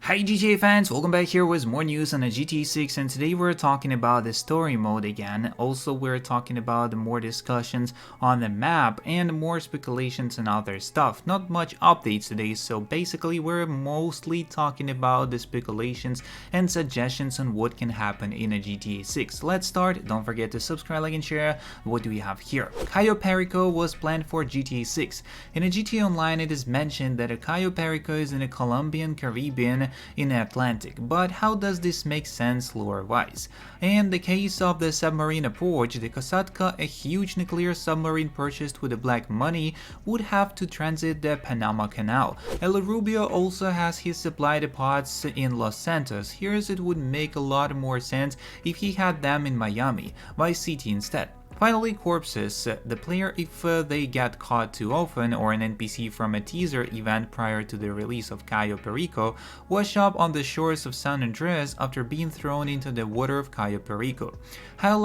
Hi GTA fans, welcome back here with more news on the GTA 6, and today we're talking about the story mode again. Also we're talking about more discussions on the map and more speculations and other stuff. Not much updates today, so basically we're mostly talking about the speculations and suggestions on what can happen in a GTA 6. Let's start. Don't forget to subscribe, like and share. What do we have here? Kaio Parico was planned for GTA 6. In a GTA Online it is mentioned that a Kaio Parico is in the Colombian Caribbean in the Atlantic, but how does this make sense lore-wise? In the case of the submarine approach, the Kosatka, a huge nuclear submarine purchased with the black money, would have to transit the Panama Canal. El Rubio also has his supply depots in Los Santos. Here it would make a lot more sense if he had them in Miami, Vice City instead. Finally, corpses. The player, if they get caught too often, or an NPC from a teaser event prior to the release of Kaio Parico, wash up on the shores of San Andreas after being thrown into the water of Kaio Parico. How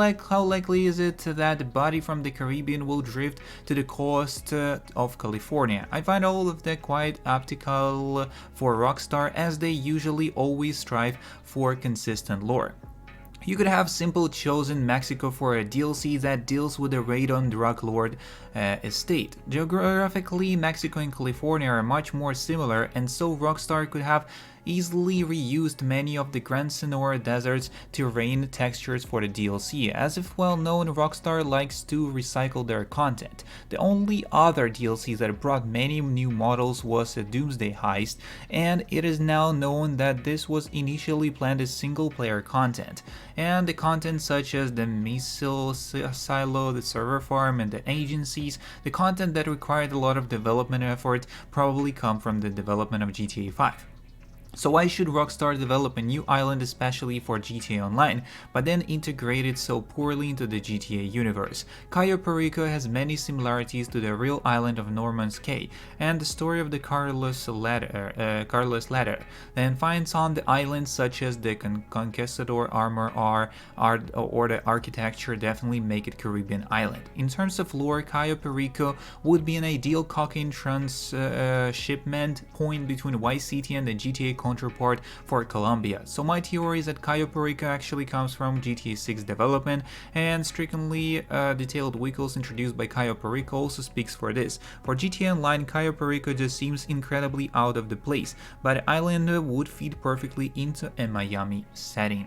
likely is it that the body from the Caribbean will drift to the coast of California? I find all of that quite optical for Rockstar, as they usually always strive for consistent lore. You could have simply chosen Mexico for a DLC that deals with the raid on drug lord estate. Geographically, Mexico and California are much more similar, and so Rockstar could have easily reused many of the Grand Senora Desert's terrain textures for the DLC, as if well known Rockstar likes to recycle their content. The only other DLC that brought many new models was a Doomsday Heist, and it is now known that this was initially planned as single-player content, and the content such as the missile silo, the server farm, and the agencies, the content that required a lot of development effort, probably come from the development of GTA 5. So why should Rockstar develop a new island especially for GTA Online, but then integrate it so poorly into the GTA universe? Kaio Parico has many similarities to the real island of Norman's Cay and the story of the Carlos Ladder, then finds on the islands such as the Conquistador armor or the architecture definitely make it Caribbean island. In terms of lore, Kaio Parico would be an ideal cocaine transshipment point between Vice City and the GTA counterpart for Colombia. So my theory is that Kaio Parico actually comes from GTA 6 development, and strictly detailed vehicles introduced by Kaio Parico also speaks for this. For GTA Online, Kaio Parico just seems incredibly out of the place, but the island would fit perfectly into a Miami setting.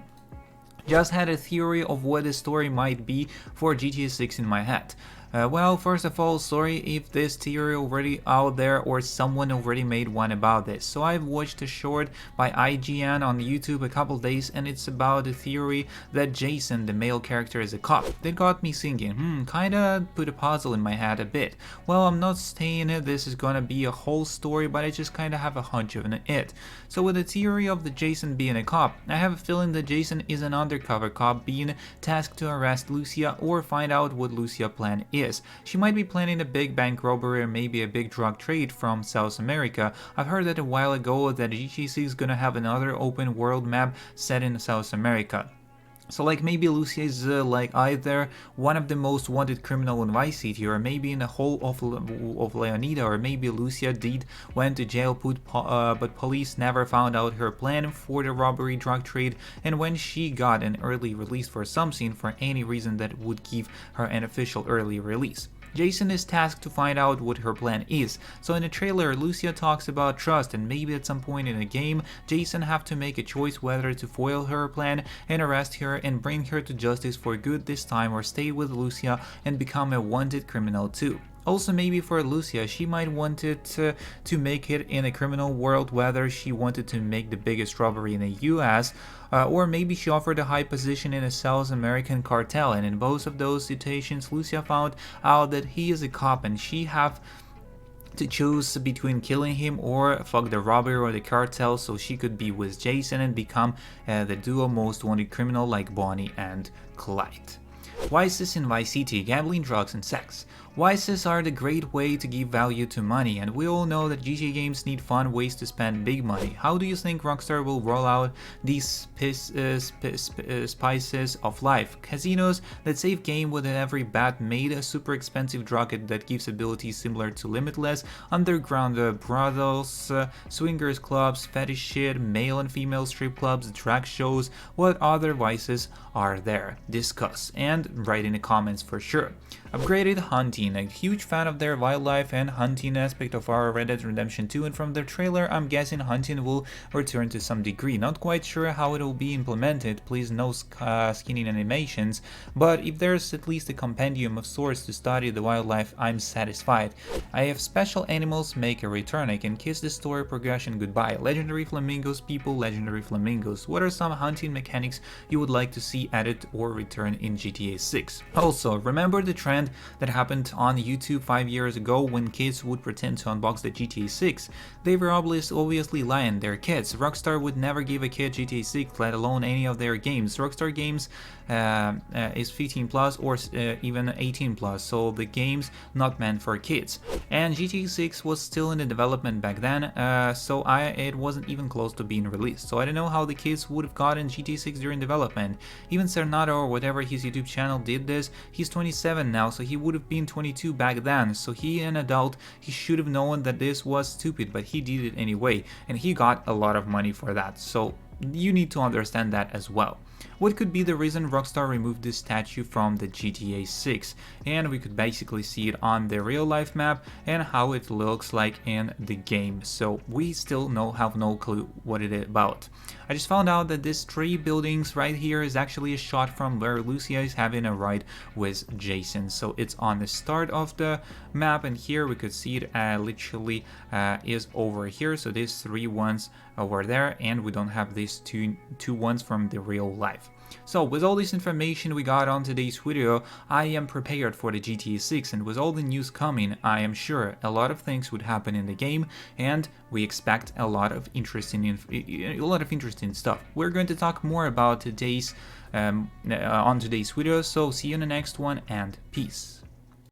Just had a theory of what the story might be for GTA 6 in my head. Well, first of all, sorry if this theory already out there or someone already made one about this. So I've watched a short by IGN on YouTube a couple days, and it's about the theory that Jason, the male character, is a cop. That got me thinking, kinda put a puzzle in my head a bit. Well, I'm not saying this is gonna be a whole story, but I just kinda have a hunch of it. So with the theory of the Jason being a cop, I have a feeling that Jason is an undercover cop being tasked to arrest Lucia or find out what Lucia's plan is. She might be planning a big bank robbery or maybe a big drug trade from South America. I've heard that a while ago that GTA is gonna have another open world map set in South America. So like maybe Lucia is like either one of the most wanted criminal in Vice City, or maybe in the whole of Leonida, or maybe Lucia went to jail but police never found out her plan for the robbery drug trade, and when she got an early release for something for any reason that would give her an official early release. Jason is tasked to find out what her plan is. So in the trailer, Lucia talks about trust, and maybe at some point in the game, Jason have to make a choice whether to foil her plan and arrest her and bring her to justice for good this time, or stay with Lucia and become a wanted criminal too. Also, maybe for Lucia, she might want it to make it in a criminal world, whether she wanted to make the biggest robbery in the US, or maybe she offered a high position in a South American cartel, and in both of those situations, Lucia found out that he is a cop and she have to choose between killing him or fuck the robber or the cartel, so she could be with Jason and become the duo most wanted criminal like Bonnie and Clyde. Why is this in Vice City? Gambling, drugs, and sex. Vices are the great way to give value to money, and we all know that GTA games need fun ways to spend big money. How do you think Rockstar will roll out these spices of life? Casinos that save game with every bat made, a super expensive drug that gives abilities similar to Limitless, underground brothels, swingers clubs, fetish shit, male and female strip clubs, drag shows. What other vices are there? Discuss and write in the comments for sure. Upgraded hunting, a huge fan of their wildlife and hunting aspect of our Red Dead Redemption 2, and from the trailer I'm guessing hunting will return to some degree. Not quite sure how it will be implemented, please no skinning animations, but if there's at least a compendium of sorts to study the wildlife, I'm satisfied. I have special animals make a return, I can kiss the story progression goodbye. Legendary flamingos, people, legendary flamingos. What are some hunting mechanics you would like to see added or return in GTA 6? Also, remember the trend that happened on YouTube 5 years ago when kids would pretend to unbox the GTA 6. They were obviously lying, they're kids. Rockstar would never give a kid GTA 6, let alone any of their games. Rockstar games is 15 plus or even 18 plus, so the game's not meant for kids. And GTA 6 was still in the development back then, so it wasn't even close to being released. So I don't know how the kids would have gotten GTA 6 during development. Even Cernado or whatever his YouTube channel did this, he's 27 now, so he would have been 22 back then. So he an adult, he should have known that this was stupid, but he did it anyway, and he got a lot of money for that. So you need to understand that as well. What could be the reason Rockstar removed this statue from the GTA 6? And we could basically see it on the real life map and how it looks like in the game. So we still have no clue what it is about. I just found out that this three buildings right here is actually a shot from where Lucia is having a ride with Jason. So it's on the start of the map, and here we could see it literally is over here. So these three ones over there, and we don't have these two ones from the real life. So with all this information we got on today's video, I am prepared for the GTA 6, and with all the news coming, I am sure a lot of things would happen in the game, and we expect a lot of interesting stuff. We're going to talk more about today's on today's video, so see you in the next one, and peace.